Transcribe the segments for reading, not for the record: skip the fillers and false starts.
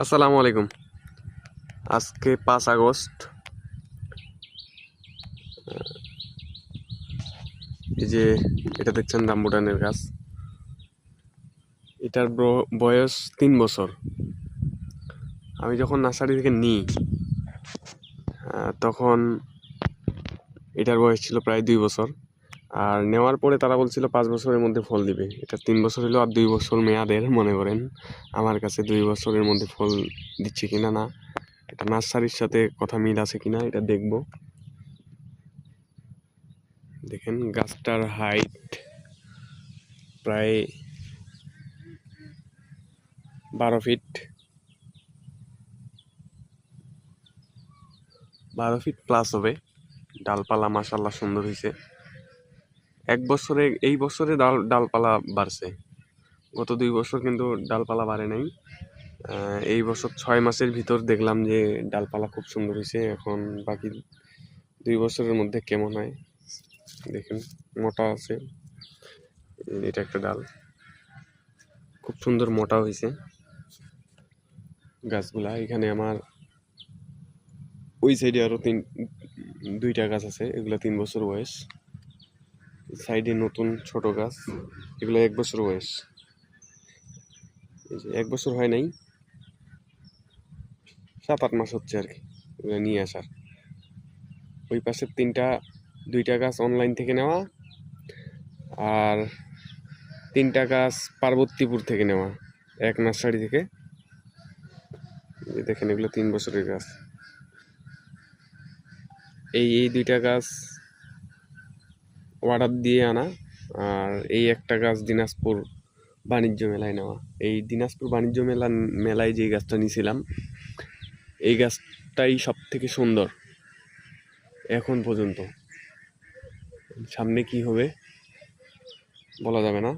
আসসালামু আলাইকুম। আজকে 5 আগস্ট। এই যে এটা দেখছেন রামবুটানের গাছ। এটার বয়স 3 বছর। আমি যখন নার্সারি থেকে নিই তখন এটার বয়স ছিল প্রায় 2 বছর। আর নেওয়ার পরে তারা বলছিল 5 বছরের মধ্যে ফল দিবে। এটা 3 বছর হলো, আর 2 বছর মেয়াদের মনে করেন। আমার কাছে 2 বছরের মধ্যে ফল দিচ্ছে কিনা না, এটা নার্সারির সাথে কথা মিল আছে কিনা এটা দেখব। দেখেন গাছটার হাইট প্রায় 12 ফিট। 12 ফিট প্লাস হবে। ডালপালা মাশাআল্লাহ সুন্দর হয়েছে। এই বছরে ডালপালা বাড়ছে। গত 2 বছর কিন্তু ডালপালা বাড়ে নাই। এই বছর 6 মাসের ভিতর দেখলাম যে ডালপালা খুব সুন্দর হয়েছে। এখন বাকি 2 বছরের মধ্যে কেমন হয় দেখেন। মোটা আছে, এটা একটা ডাল খুব সুন্দর মোটা হয়েছে গাছগুলা। এখানে আমার ওই সাইডে আরো 2টা গাছ আছে, এগুলা 3 বছর বয়স। সাইডে নতুন ছোট গাছ, এগুলো 1 বছর বয়স। এই যে 1 বছর হয় নাই, 7-8 মাস হচ্ছে আর কি এগুলো নিয়ে আসার। ওই পাশের 2টা গাছ অনলাইন থেকে নেওয়া, আর 3টা গাছ পার্বতীপুর থেকে নেওয়া, এক নার্সারি থেকে। দেখেন এগুলো 3 বছরের গাছ। এই 2টা গাছ অর্ডার দিয়ে আনা, আর এই একটা গাছ দিনাজপুর বাণিজ্য মেলায় নেওয়া। এই দিনাজপুর বাণিজ্য মেলায় যে গাছটা নিয়েছিলাম, এই গাছটাই সব থেকে সুন্দর এখন পর্যন্ত। সামনে কি হবে বলা যাবে না।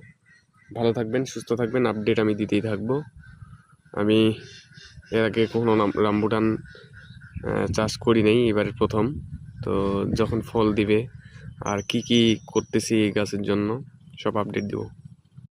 ভালো থাকবেন, সুস্থ থাকবেন, আপডেট আমি দিতেই থাকবো। আমি এর আগে কখনো রামবুটান চাষ করি নাই, এবারে প্রথম। তো যখন ফল দিবে আর কি কি করতেছি এই গাছের জন্য সব আপডেট দেবো।